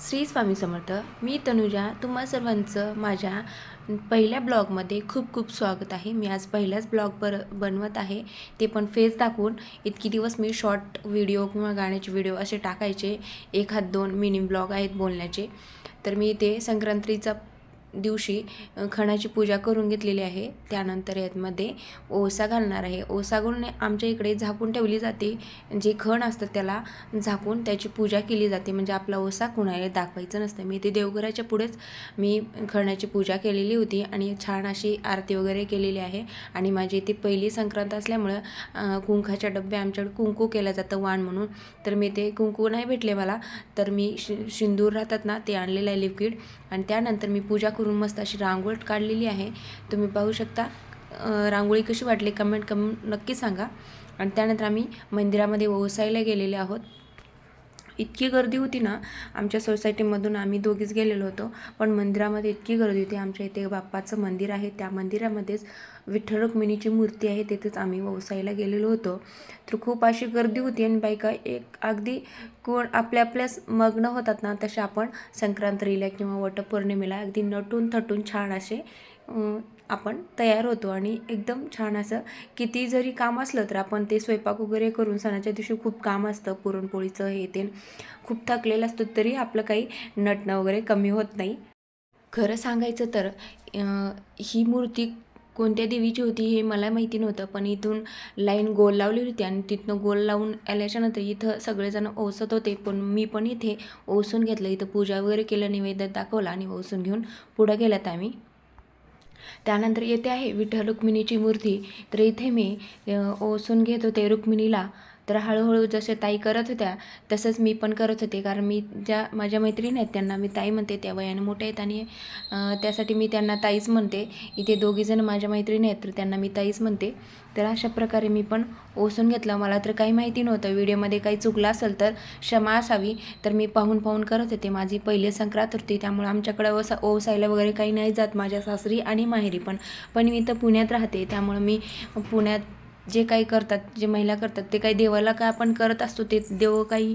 श्री स्वामी समर्थ. मी तनुजा तुम्हा सर्वांचं माझ्या पहिल्या ब्लॉगमध्ये खूप खूप स्वागत आहे. मी आज पहिलाच ब्लॉग बनवत आहे, ते पण फेस दाखवून. इतकी दिवस मी शॉर्ट व्हिडिओ किंवा गाण्याचे व्हिडिओ असे टाकायचे, 1-2 मिनी ब्लॉग आहेत बोलण्याचे. तर मी ते संक्रांतीचा दिवशी खणाची पूजा करून घेतलेली आहे. त्यानंतर यामध्ये ओसा घालणार आहे. ओसा घालून आमच्या इकडे झाकून ठेवली जाते. जे खण असतं त्याला झाकून त्याची पूजा केली जाते, म्हणजे आपला ओसा कुणाला दाखवायचं नसतं. मी ते देवघराच्या पुढेच मी खणाची पूजा केलेली होती आणि छान अशी आरती वगैरे केलेली आहे. आणि माझी इथे पहिली संक्रांत असल्यामुळं कुंकाच्या डबे आमच्याकडे कुंकू केलं जातं वाण म्हणून. तर मी ते कुंकू नाही भेटले मला, तर मी सिंदूर राहतात ना ते आणलेलं आहे लिक्विड. आणि त्यानंतर मी पूजा करून मस्त अशी रांगोळी काढलेली आहे. तुम्ही पाहू शकता. रांगोळी कशी वाटली कमेंट नक्की सांगा. आणि त्यानंतर आम्ही मंदिरामध्ये ओसायला गेलेले आहोत. इतकी गर्दी होती ना, आमच्या सोसायटीमधून आम्ही दोघीच गेलेलो होतो, पण मंदिरामध्ये इतकी गर्दी होती. आमच्या इथे बाप्पाचं मंदिर आहे, त्या मंदिरामध्येच विठ्ठल रुक्मिणीची मूर्ती आहे, तिथेच आम्ही ओसायला गेलेलो होतो. तर खूप अशी गर्दी होती आणि बायका एक अगदी कोण आपल्याच मग्न होतात ना, तसे आपण संक्रांतीला किंवा वटपौर्णिमेला अगदी नटून थटून छान असे आपण तयार होतो. आणि एकदम छान असं किती जरी काम असलं तर आपण ते स्वयंपाक वगैरे करून, सणाच्या दिवशी खूप काम असतं, पुरणपोळीचं हे ते, खूप थकलेलं असतो, तरी आपलं काही नटणं वगैरे कमी होत नाही. खरं सांगायचं तर ही मूर्ती कोणत्या देवीची होती हे मला माहिती नव्हतं, पण इथून लाईन गोल लावली होती आणि तिथनं गोल लावून आल्याच्यानंतर इथं सगळेजण ओसत होते, पण मी पण इथे ओसून घेतलं. इथं पूजा वगैरे केलं, नैवेद्य दाखवला आणि ओसून घेऊन पुढं गेलात आम्ही. त्यानंतर येते आहे विठ्ठल रुक्मिणीची मूर्ती. तर इथे मी ओसून घेत होते रुक्मिणीला. तर हळूहळू जसे ताई करत होत्या तसंच मी पण करत होते, कारण मी ज्या माझ्या मैत्रिणी आहेत त्यांना मी ताई म्हणते, त्या वयाने मोठ्या आहेत आणि त्यासाठी मी त्यांना ताईच म्हणते. इथे दोघीजण माझ्या मैत्रिणी आहेत तर त्यांना मी ताईच म्हणते. तर अशा प्रकारे मी पण ओसून घेतलं. मला तर काही माहिती नव्हतं, व्हिडिओमध्ये काही चुकलं असेल तर क्षमा असावी. तर मी पाहून करत होते. माझी पहिली संक्रांत होती, त्यामुळे आमच्याकडं ओसायला वगैरे काही नाही जात, माझ्या सासरी आणि माहेरी पण मी इथं पुण्यात राहते, त्यामुळं मी पुण्यात जे काही करतात, जे महिला करतात ते काही देवाला काय आपण करत असतो, ते देव काही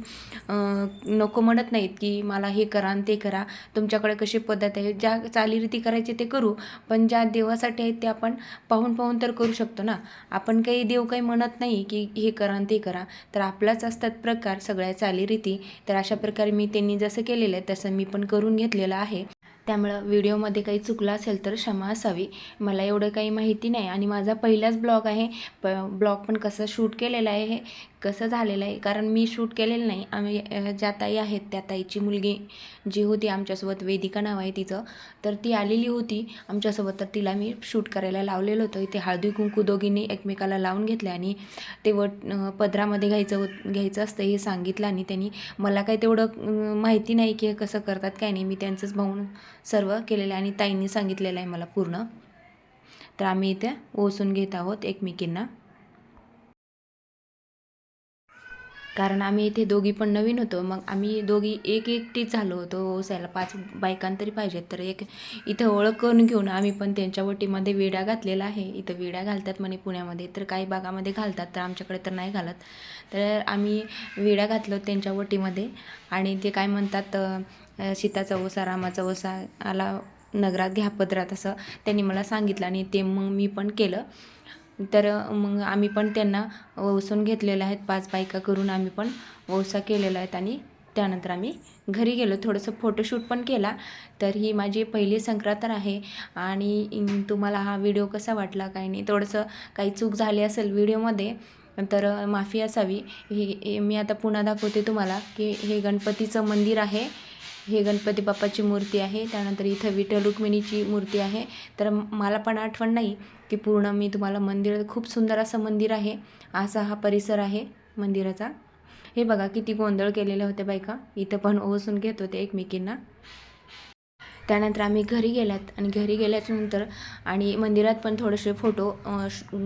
नको म्हणत नाहीत की मला हे करा आणि ते करा. तुमच्याकडे कशी पद्धत आहे, ज्या चालीरीती करायचे ते करू, पण ज्या देवासाठी आहेत ते आपण पाहून तर करू शकतो ना. आपण काही देव काही म्हणत नाही की हे करा आणि ते करा, तर आपलाच असतात प्रकार सगळ्या चालीरीती. तर अशा प्रकारे मी त्यांनी जसं केलेलं आहे तसं मी पण करून घेतलेलं आहे. त्यामुळं व्हिडिओमध्ये काही चुकलं असेल तर क्षमा असावी. मला एवढं काही माहिती नाही आणि माझा पहिलाच ब्लॉग आहे. ब्लॉग पण कसं शूट केलेलं आहे, हे कसं झालेलं आहे, कारण मी शूट केलेलं नाही. आम्ही ज्या ताई आहेत त्या ताईची मुलगी जी होती आमच्यासोबत, वेदिका नाव आहे तिचं, तर ती आलेली होती आमच्यासोबत. तर तिला मी शूट करायला लावलेलं होतं. इथे हळदी कुंकू दोघींनी एकमेकाला लावून घेतले आणि ते पदरामध्ये घ्यायचं असतं हे सांगितलं. आणि त्यांनी मला काही तेवढं माहिती नाही की कसं करतात काय नाही, मी त्यांचंच पाहून सर्व केलेलं आहे आणि ताईंनी सांगितलेलं आहे मला पूर्ण. तर आम्ही इथे ओसून घेत आहोत एकमेकींना, कारण आम्ही इथे दोघी पण नवीन होतो. मग आम्ही दोघी एकटीच झालो होतो ओसायला. 5 बायकांतरी पाहिजेत, तर एक इथं ओळख करून घेऊन आम्ही पण त्यांच्या वटीमध्ये विडा घातलेला आहे. इथं विडा घालतात म्हणे पुण्यामध्ये, तर काही भागामध्ये घालतात, तर आमच्याकडे तर नाही घालत. तर आम्ही विडा घातलो त्यांच्या वटीमध्ये. आणि ते काय म्हणतात, सीताचा ओसा रामाचा ओसा आला नगरात घ्या पदरात, असं त्यांनी मला सांगितलं आणि ते मग मी पण केलं. तर मग आम्ही पण त्यांना ओसून घेतलेलं आहेत. 5 बायका करून आम्ही पण ओसा केलेला आहेत. आणि त्यानंतर आम्ही घरी गेलो, थोडंसं फोटोशूट पण केला. तर ही माझी पहिली संक्रांत आहे. आणि तुम्हाला हा व्हिडिओ कसा वाटला काही नाही, थोडंसं काही चूक झाली असेल व्हिडिओमध्ये तर माफी असावी. हे मी आता पुन्हा दाखवते तुम्हाला की हे गणपतीचं मंदिर आहे, हे गणपती बाप्पाची मूर्ती आहे. त्यानंतर इथं विठ्ठल रुक्मिणीची मूर्ती आहे. तर मला पण आठवण नाही की पूर्ण मी तुम्हाला मंदिर, खूप सुंदर असं मंदिर आहे. असा हा परिसर आहे मंदिराचा. हे बघा किती गोंधळ केलेले होते बायका, इथं पण ओसून घेत होते एकमेकींना. त्यानंतर आम्ही घरी गेल्यात आणि घरी गेल्याच्यानंतर आणि मंदिरात पण थोडेसे फोटो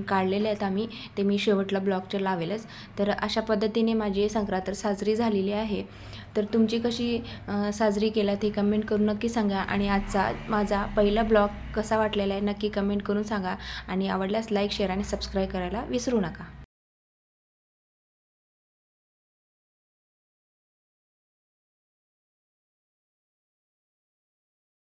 काढलेले आहेत आम्ही, ते मी शेवटला ब्लॉगच्या लावेलच. तर अशा पद्धतीने माझी संक्रांत साजरी झालेली आहे. तर तुमची कशी साजरी केला ते कमेंट करून नक्की सांगा. आणि आजचा माझा पहिला ब्लॉग कसा वाटलेला आहे नक्की कमेंट करून सांगा. आणि आवडल्यास लाईक, शेअर आणि सबस्क्राईब करायला विसरू नका.